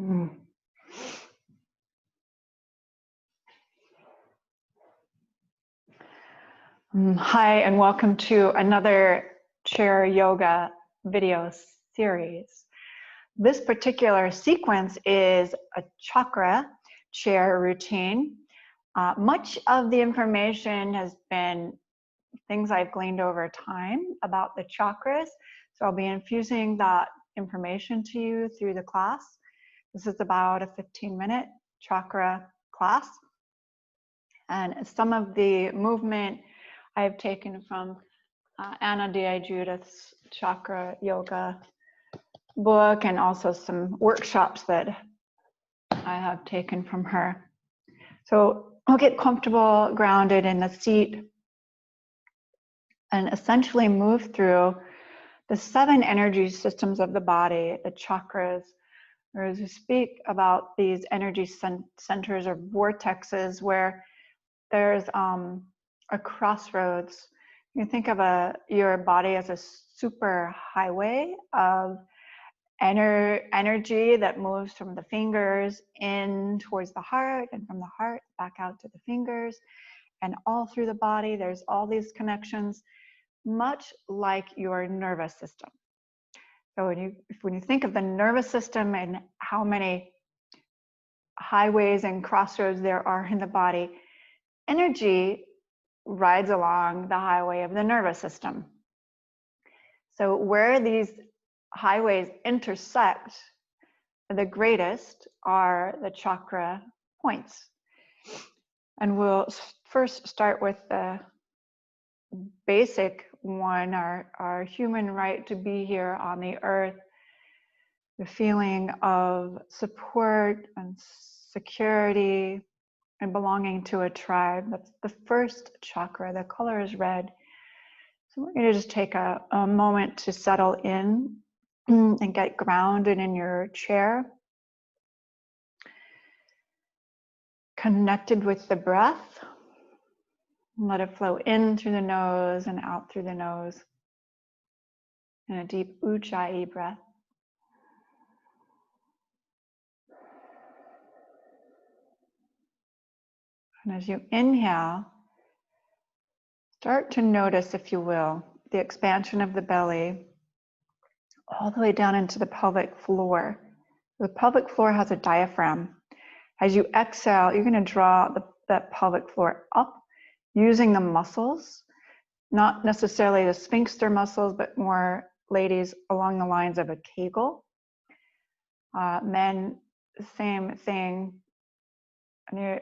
Mm. Hi, and welcome to another chair yoga video series. This particular sequence is a chakra chair routine. Much of the information has been things I've gleaned over time about the chakras. So I'll be infusing that information to you through the class. This is about a 15-minute chakra class. And some of the movement I've taken from Anna D.I. Judith's Chakra Yoga book, and also some workshops that I have taken from her. So I'll get comfortable, grounded in the seat, and essentially move through the 7 energy systems of the body, the chakras, or as we speak about these energy centers or vortexes where there's a crossroads. You think of your body as a super highway of energy that moves from the fingers in towards the heart, and from the heart back out to the fingers, and all through the body. There's all these connections, much like your nervous system. So when you think of the nervous system and how many highways and crossroads there are in the body, energy rides along the highway of the nervous system. So where these highways intersect the greatest are the chakra points. And we'll first start with the basic one, our human right to be here on the earth, the feeling of support and security and belonging to a tribe. That's the first chakra. The color is red. So we're going to just take a moment to settle in and get grounded in your chair. Connected with the breath. Let it flow in through the nose and out through the nose. And a deep Ujjayi breath. And as you inhale, start to notice, if you will, the expansion of the belly all the way down into the pelvic floor. The pelvic floor has a diaphragm. As you exhale, you're going to draw that pelvic floor up using the muscles, not necessarily the sphincter muscles, but more, ladies, along the lines of a Kegel. Men, same thing. And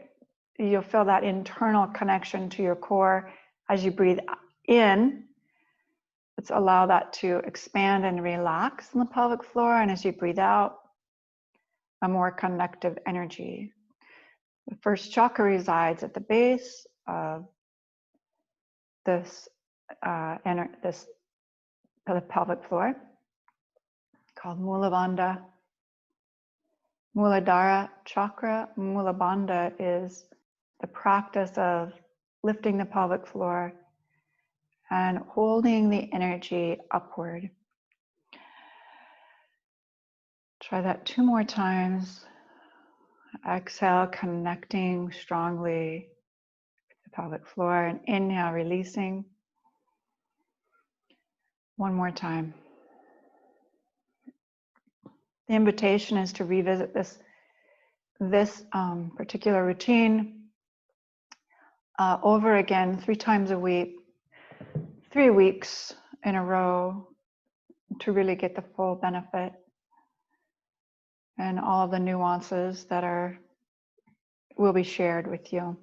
you'll feel that internal connection to your core as you breathe in. Let's allow that to expand and relax in the pelvic floor. And as you breathe out, a more connective energy. The first chakra resides at the base of this the pelvic floor, called Muladhara. Muladhara chakra. Mulabandha is the practice of lifting the pelvic floor and holding the energy upward. Try that 2 more times. Exhale, connecting strongly with the pelvic floor, and inhale, releasing. 1 more time. The invitation is to revisit this particular routine over again 3 times a week, 3 weeks in a row, to really get the full benefit and all of the nuances that will be shared with you.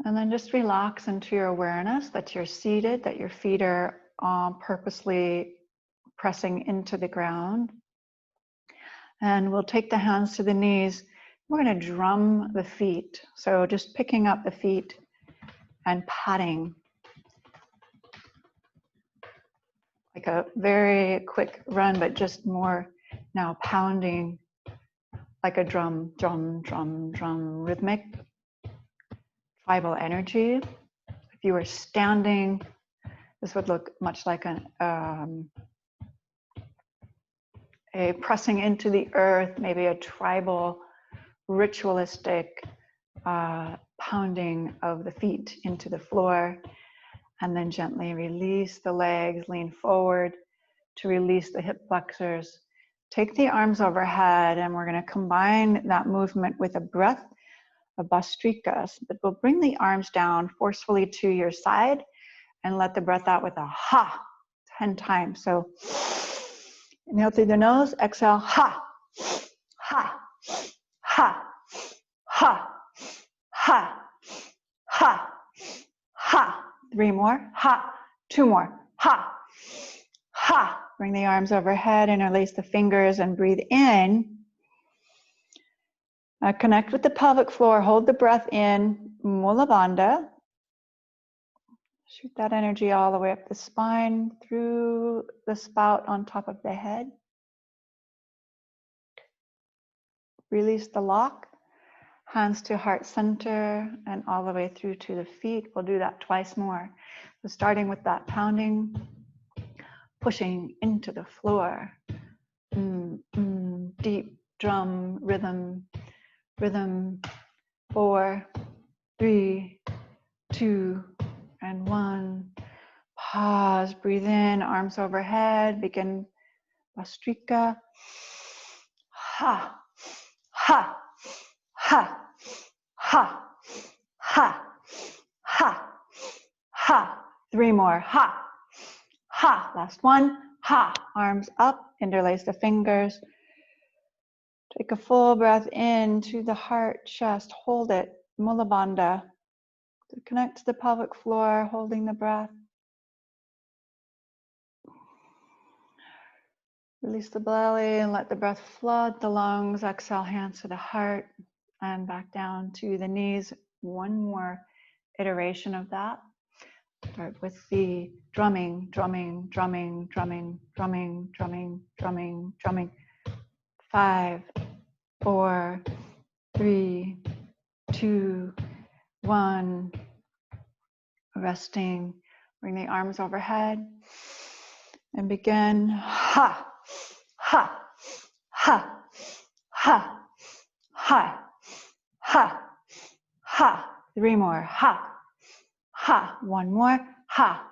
And then just relax into your awareness that you're seated, that your feet are purposely pressing into the ground. And we'll take the hands to the knees. We're going to drum the feet. So just picking up the feet and patting. Like a very quick run, but just more now pounding like a drum, drum, drum, drum, rhythmic, tribal energy. If you were standing, this would look much like a pressing into the earth, maybe a tribal, ritualistic pounding of the feet into the floor. And then gently release the legs, lean forward to release the hip flexors. Take the arms overhead, and we're going to combine that movement with a breath of Bhastrika. But we'll bring the arms down forcefully to your side and let the breath out with a ha 10 times. So inhale through the nose, exhale, ha, ha, ha, ha, ha, ha, ha. 3 more, ha. 2 more, ha, ha. Bring the arms overhead, interlace the fingers, and breathe in. Connect with the pelvic floor, hold the breath in, Mula Bandha. Shoot that energy all the way up the spine, through the spout on top of the head. Release the lock, hands to heart center, and all the way through to the feet. We'll do that twice more. So starting with that pounding, pushing into the floor. Deep drum rhythm. 4, 3, 2, and 1. Pause, breathe in, arms overhead, begin Bhastrika. Ha, ha, ha, ha, ha, ha, ha. 3 more, ha, ha. Last one, ha. Arms up, interlace the fingers. Take a full breath in to the heart, chest, hold it, Mula Bandha. Connect to the pelvic floor, holding the breath. Release the belly and let the breath flood the lungs. Exhale, hands to the heart and back down to the knees. 1 more iteration of that. Start with the drumming, drumming, drumming, drumming, drumming, drumming, drumming, drumming. 5, 4, 3, 2, 1. Resting. Bring the arms overhead and begin. Ha, ha, ha, ha, ha, ha, ha. 3 more. Ha, ha. 1 more. Ha.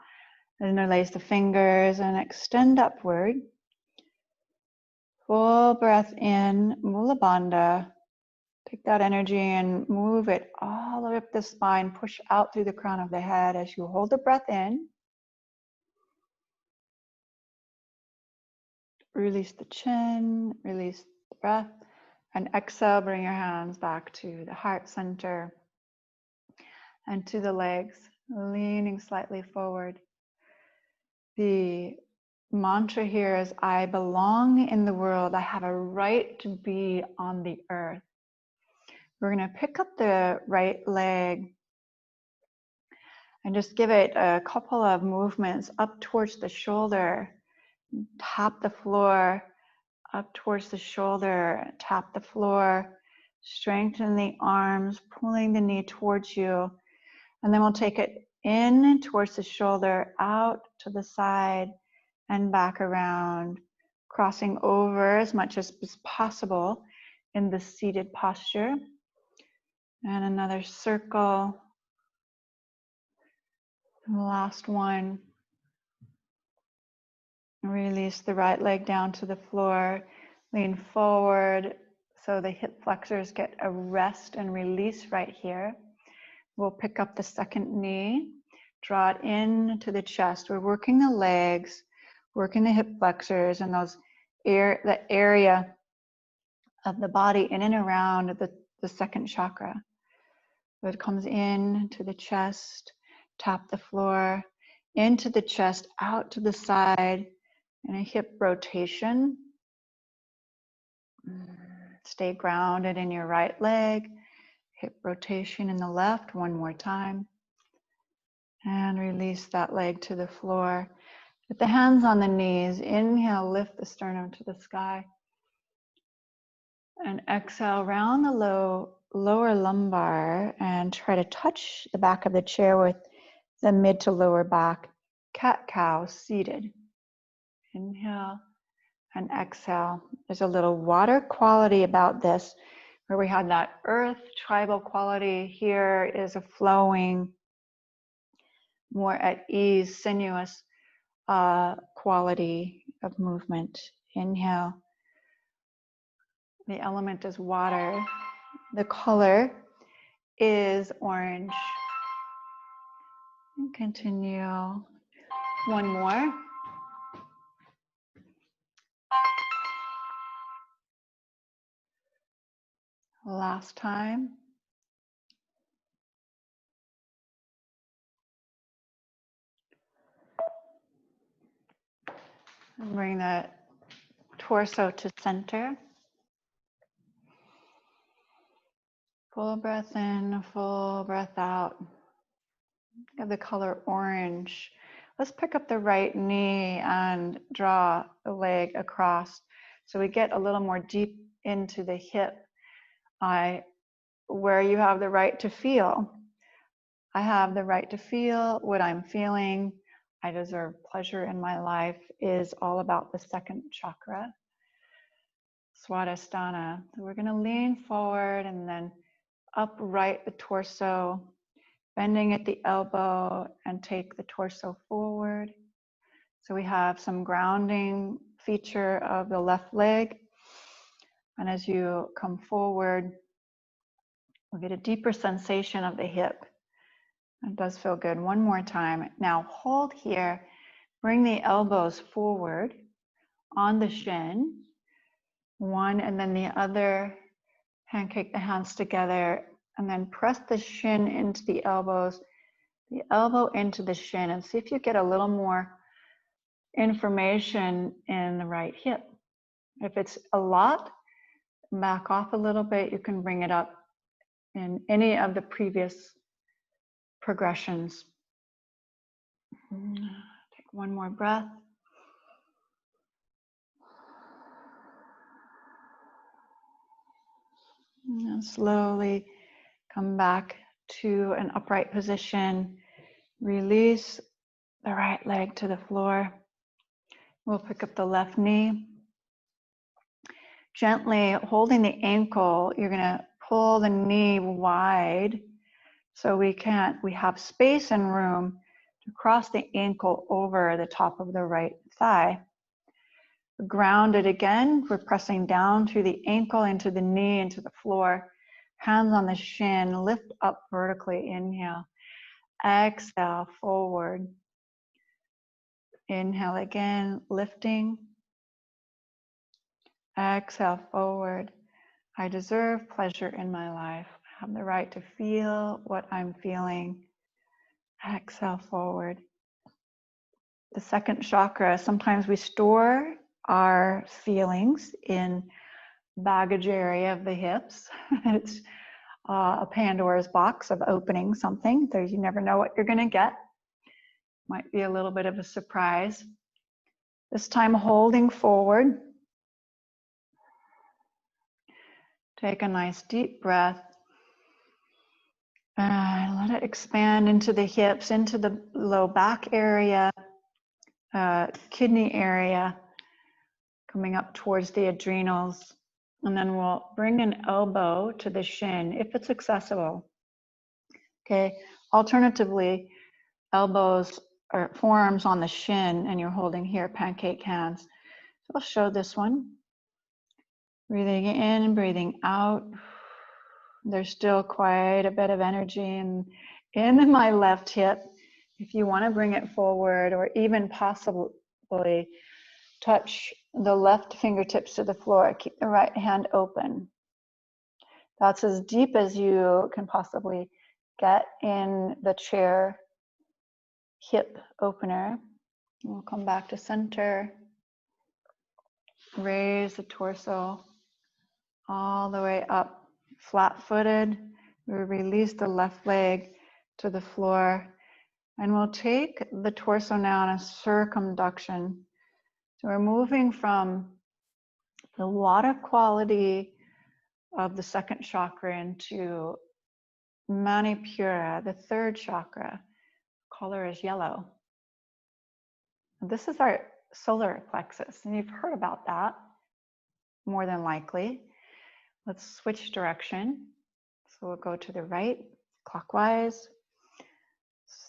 Interlace the fingers and extend upward. Full breath in, Mula Bandha. Take that energy and move it all the way up the spine. Push out through the crown of the head as you hold the breath in. Release the chin, release the breath, and exhale, bring your hands back to the heart center and to the legs, leaning slightly forward. The mantra here is, I belong in the world. I have a right to be on the earth. We're going to pick up the right leg and just give it a couple of movements up towards the shoulder. Tap the floor, up towards the shoulder, tap the floor, strengthen the arms, pulling the knee towards you. And then we'll take it in towards the shoulder, out to the side, and back around, crossing over as much as is possible in the seated posture. And another circle. And the last one. Release the right leg down to the floor. Lean forward so the hip flexors get a rest and release right here. We'll pick up the second knee. Draw it in to the chest. We're working the legs, working the hip flexors and the area of the body in and around the second chakra. So it comes in to the chest, tap the floor, into the chest, out to the side, and a hip rotation. Stay grounded in your right leg. Hip rotation in the left, 1 more time. And release that leg to the floor. With the hands on the knees, inhale, lift the sternum to the sky. And exhale, round the lower lumbar and try to touch the back of the chair with the mid to lower back. Cat-cow, seated. Inhale and exhale. There's a little water quality about this, where we had that earth tribal quality. Here is a flowing, more at ease, sinuous quality of movement. Inhale. The element is water. The color is orange. And continue. One more. Last time. And bring the torso to center. Full breath in, full breath out. Have the color orange. Let's pick up the right knee and draw the leg across so we get a little more deep into the hip, where you have the right to feel. I have the right to feel what I'm feeling. I deserve pleasure in my life is all about the second chakra, Savasana. So we're going to lean forward and then upright the torso, bending at the elbow, and take the torso forward. So we have some grounding feature of the left leg. And as you come forward, we get a deeper sensation of the hip. It does feel good. One more time. Now hold here. Bring the elbows forward on the shin. One and then the other. Pancake the hands together. And then press the shin into the elbows, the elbow into the shin, and see if you get a little more information in the right hip. If it's a lot, back off a little bit. You can bring it up in any of the previous progressions. Take one more breath. And slowly come back to an upright position. Release the right leg to the floor. We'll pick up the left knee. Gently holding the ankle, you're going to pull the knee wide so we have space and room to cross the ankle over the top of the right thigh. Grounded again, we're pressing down through the ankle into the knee, into the floor. Hands on the shin, lift up vertically, inhale. Exhale, forward. Inhale again, lifting. Exhale, forward. I deserve pleasure in my life. I have the right to feel what I'm feeling. Exhale, forward. The second chakra, sometimes we store our feelings in baggage area of the hips. It's a Pandora's box of opening something. There, you never know what you're going to get. Might be a little bit of a surprise. This time holding forward. Take a nice deep breath. And let it expand into the hips, into the low back area, kidney area, coming up towards the adrenals. And then we'll bring an elbow to the shin if it's accessible. Okay. Alternatively, elbows or forearms on the shin, and you're holding here pancake hands. So I'll show this one. Breathing in and breathing out. There's still quite a bit of energy in my left hip. If you want to bring it forward, or even possibly touch the left fingertips to the floor, keep the right hand open. That's as deep as you can possibly get in the chair hip opener. We'll come back to center. Raise the torso all the way up, flat-footed. We release the left leg to the floor, and we'll take the torso now in a circumduction. So we're moving from the water quality of the second chakra into Manipura, the third chakra. Color is yellow. This is our solar plexus. And you've heard about that, more than likely. Let's switch direction. So we'll go to the right, clockwise,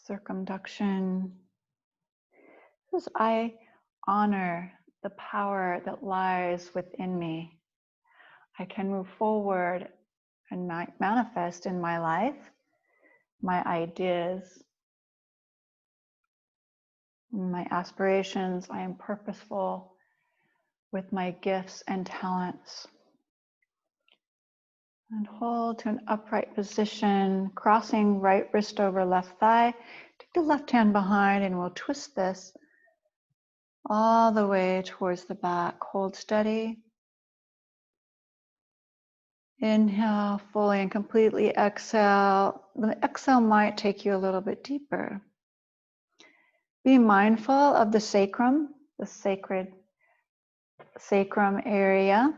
circumduction. As I honor the power that lies within me, I can move forward and manifest in my life, my ideas, my aspirations. I am purposeful with my gifts and talents. And hold to an upright position, crossing right wrist over left thigh. Take the left hand behind and we'll twist this all the way towards the back. Hold steady. Inhale fully and completely. Exhale. The exhale might take you a little bit deeper. Be mindful of the sacrum, the sacred sacrum area.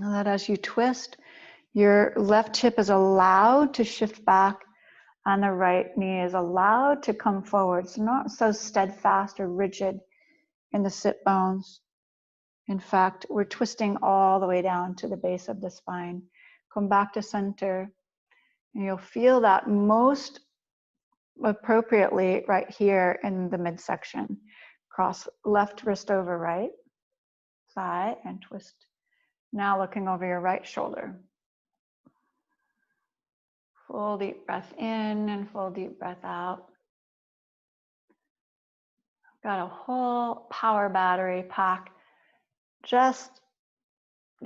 And that as you twist, your left hip is allowed to shift back and the right knee is allowed to come forward. It's not so steadfast or rigid in the sit bones. In fact, we're twisting all the way down to the base of the spine. Come back to center, and you'll feel that most appropriately right here in the midsection. Cross left wrist over right thigh and twist. Now looking over your right shoulder. Full deep breath in and full deep breath out. Got a whole power battery pack just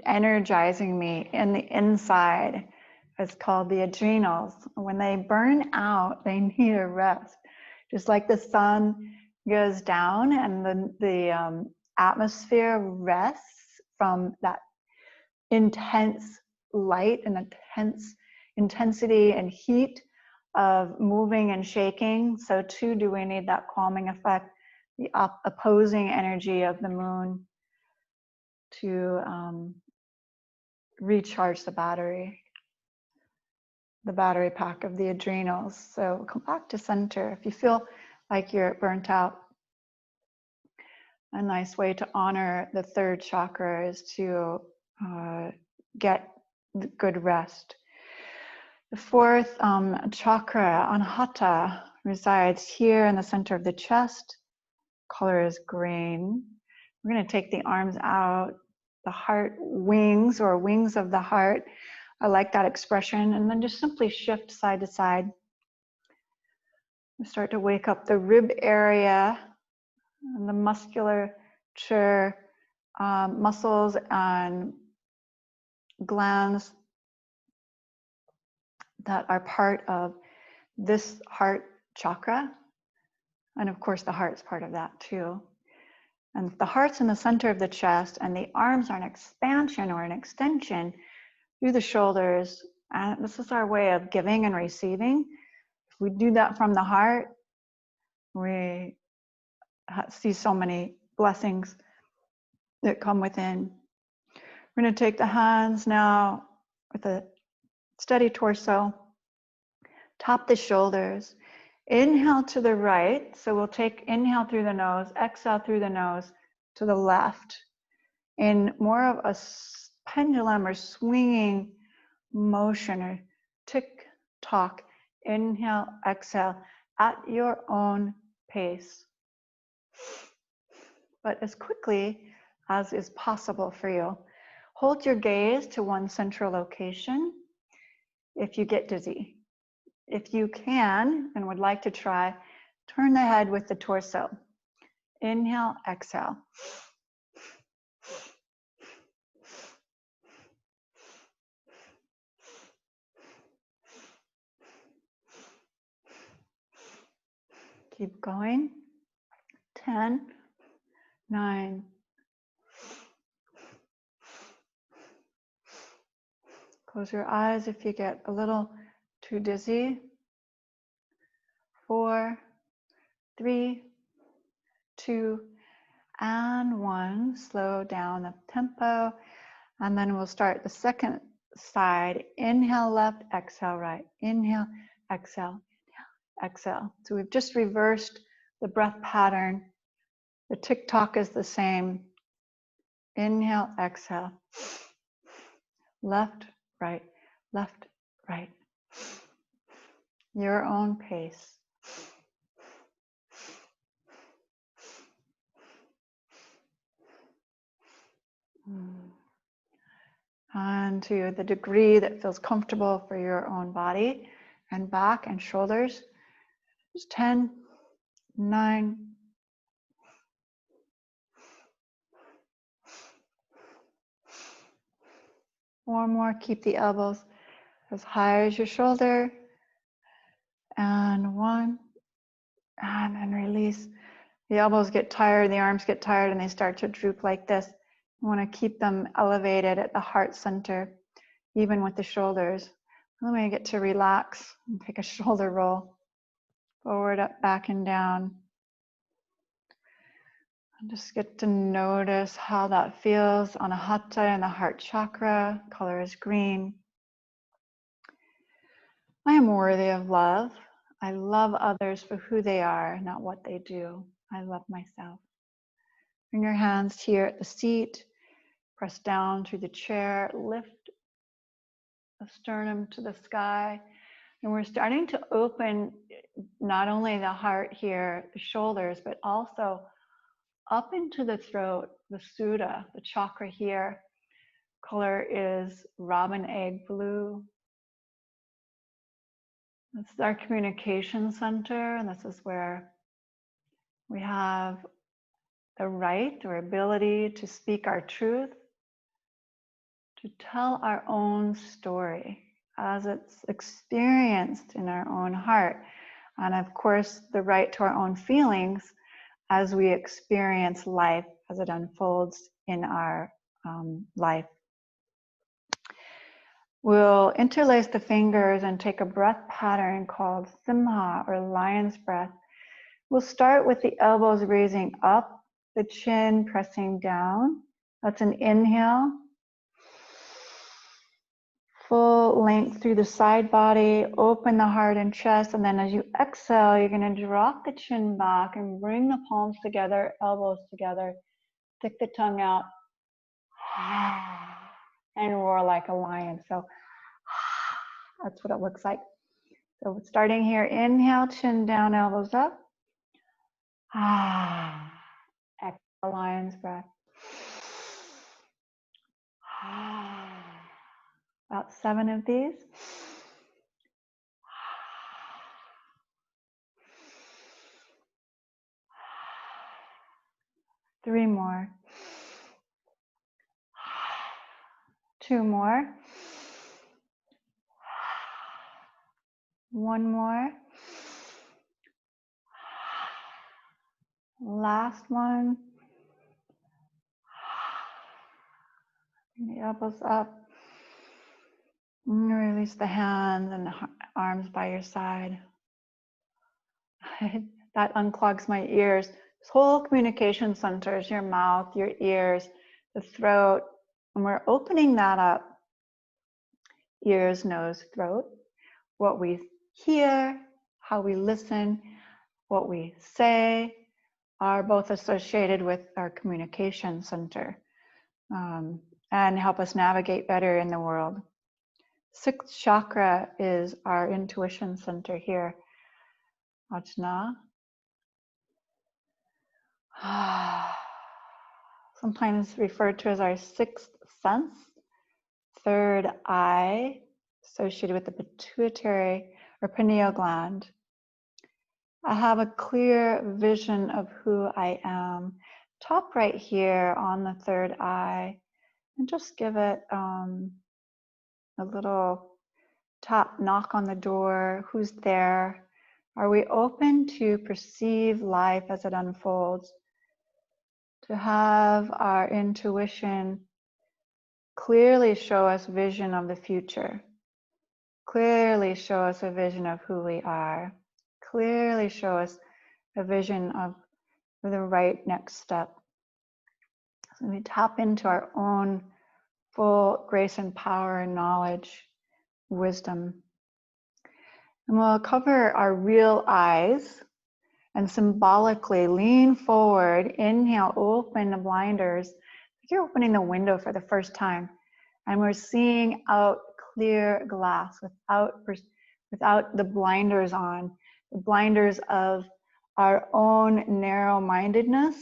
energizing me in the inside. It's called the adrenals. When they burn out, they need a rest. Just like the sun goes down and the atmosphere rests from that intense light and intense intensity and heat of moving and shaking, so too do we need that calming effect, the opposing energy of the moon to recharge the battery pack of the adrenals. So come back to center. If you feel like you're burnt out, a nice way to honor the third chakra is to get good rest. The fourth chakra, Anahata, resides here in the center of the chest. Color is green. We're going to take the arms out, the heart wings or wings of the heart. I like that expression. And then just simply shift side to side. We start to wake up the rib area and the musculature, muscles and glands that are part of this heart chakra. And of course, the heart's part of that too. And the heart's in the center of the chest, and the arms are an expansion or an extension through the shoulders. And this is our way of giving and receiving. If we do that from the heart, we see so many blessings that come within. We're going to take the hands now with a steady torso, top the shoulders. Inhale to the right. So we'll take inhale through the nose, exhale through the nose to the left in more of a pendulum or swinging motion or tick tock. Inhale, exhale at your own pace, but as quickly as is possible for you. Hold your gaze to one central location if you get dizzy. If you can and would like to try, turn the head with the torso. Inhale, exhale. Keep going. 10, 9. Close your eyes if you get a little too dizzy. 4, 3, 2, and 1. Slow down the tempo. And then we'll start the second side. Inhale left, exhale right. Inhale, exhale, inhale, exhale. So we've just reversed the breath pattern The tick-tock is the same. Inhale, exhale. Left, right, left, right. Your own pace. And to the degree that feels comfortable for your own body and back and shoulders. Just 10, 9, 4 more. Keep the elbows as high as your shoulder. And 1. And then release. The elbows get tired, the arms get tired, and they start to droop like this. You want to keep them elevated at the heart center, even with the shoulders. Then we get to relax and take a shoulder roll. Forward, up, back, and down. And just get to notice how that feels on a hatha and the heart chakra. Color is green. I am worthy of love. I love others for who they are, not what they do. I love myself. Bring your hands here at the seat. Press down through the chair. Lift the sternum to the sky. And we're starting to open not only the heart here, the shoulders, but also up into the throat, the Suddha, the chakra here. Color is robin egg blue. This is our communication center, and this is where we have the right or ability to speak our truth, to tell our own story as it's experienced in our own heart. And of course, the right to our own feelings as we experience life as it unfolds in our life. We'll interlace the fingers and take a breath pattern called Simha or lion's breath. We'll start with the elbows raising up, the chin pressing down. That's an inhale. Full length through the side body, open the heart and chest, and then as you exhale, you're going to drop the chin back and bring the palms together, elbows together, stick the tongue out, and roar like a lion. So that's what it looks like. So starting here, inhale, chin down, elbows up. Exhale, lion's breath. About 7 of these. Three more. 2 more. 1 more. Last one. Bring the elbows up. And release the hands and the arms by your side. That unclogs my ears. This whole communication center is your mouth, your ears, the throat. And we're opening that up. Ears, nose, throat. What we hear, how we listen, what we say are both associated with our communication center and help us navigate better in the world. 6th chakra is our intuition center here. Ajna. Sometimes referred to as our 6th sense, 3rd eye, associated with the pituitary or pineal gland. I have a clear vision of who I am. Top right here on the 3rd eye, and just give it a little tap, knock on the door. Who's there? Are we open to perceive life as it unfolds? To have our intuition clearly show us vision of the future. Clearly show us a vision of who we are. Clearly show us a vision of the right next step. So we tap into our own full grace and power and knowledge, wisdom. And we'll cover our real eyes And symbolically lean forward. Inhale, open the blinders. You're opening the window for the first time. And we're seeing out clear glass without the blinders on, the blinders of our own narrow-mindedness.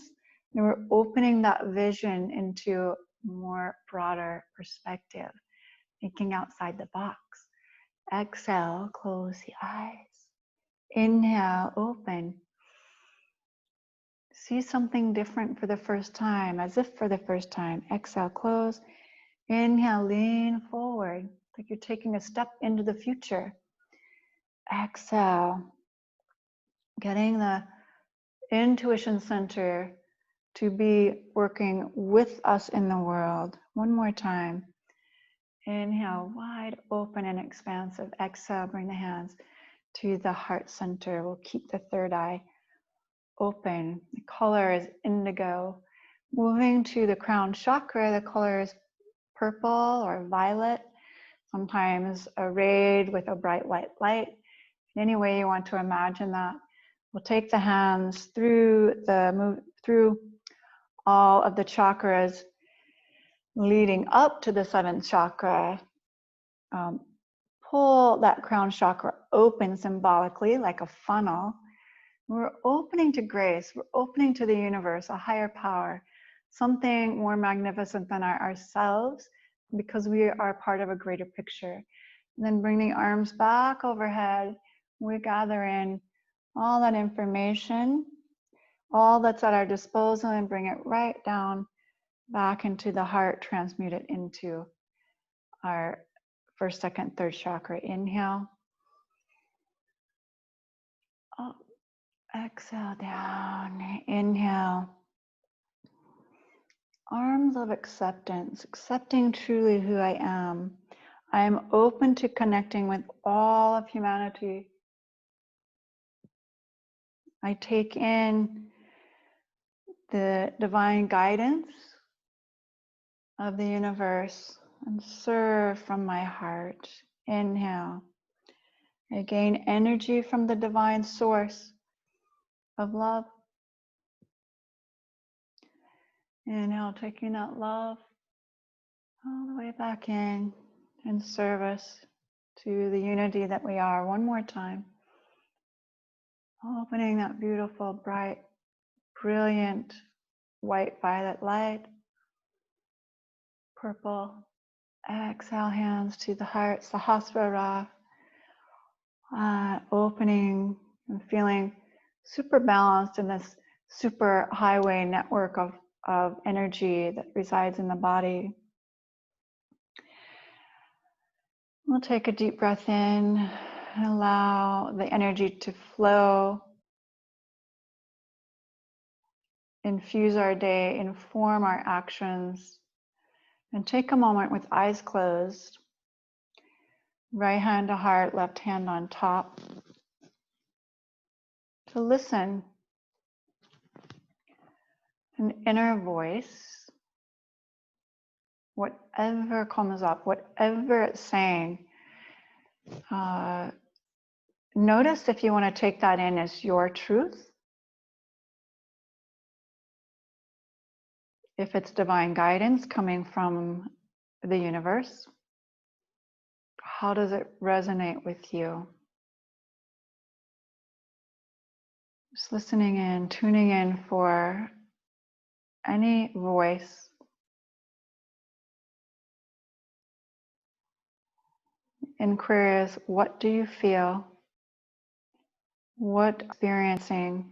And we're opening that vision into more broader perspective, thinking outside the box. Exhale, close the eyes. Inhale, open. See something different for the first time, as if for the first time. Exhale, close. Inhale, lean forward, like you're taking a step into the future. Exhale, getting the intuition center to be working with us in the world. One more time. Inhale, wide open and expansive. Exhale, bring the hands to the heart center. We'll keep the third eye open. The color is indigo. Moving to the crown chakra, the color is purple or violet, sometimes arrayed with a bright white light. In any way you want to imagine that. We'll take the hands through all of the chakras leading up to the seventh chakra. Pull that crown chakra open symbolically like a funnel. We're opening to grace. We're opening to the universe, a higher power, something more magnificent than ourselves, because we are part of a greater picture. And then bring the arms back overhead. We gather in all that information, all that's at our disposal, and bring it right down back into the heart, transmute it into our first, second, third chakra. Inhale. Up. Exhale down. Inhale. Arms of acceptance, accepting truly who I am. I am open to connecting with all of humanity. I take in the divine guidance of the universe and serve from my heart. Inhale. I gain energy from the divine source of love. Inhale, taking that love all the way back in service to the unity that we are. One more time. Opening that beautiful, bright, brilliant, white violet light. Purple. Exhale, hands to the heart, Sahasrara. Opening and feeling super balanced in this super highway network of energy that resides in the body. We'll take a deep breath in and allow the energy to flow, infuse our day, inform our actions, and take a moment with eyes closed, right hand to heart, left hand on top, to listen. An inner voice, whatever comes up, whatever it's saying, notice if you want to take that in as your truth. If it's divine guidance coming from the universe, how does it resonate with you? Just listening in, tuning in for any voice. Inquiry is, what do you feel? What experiencing?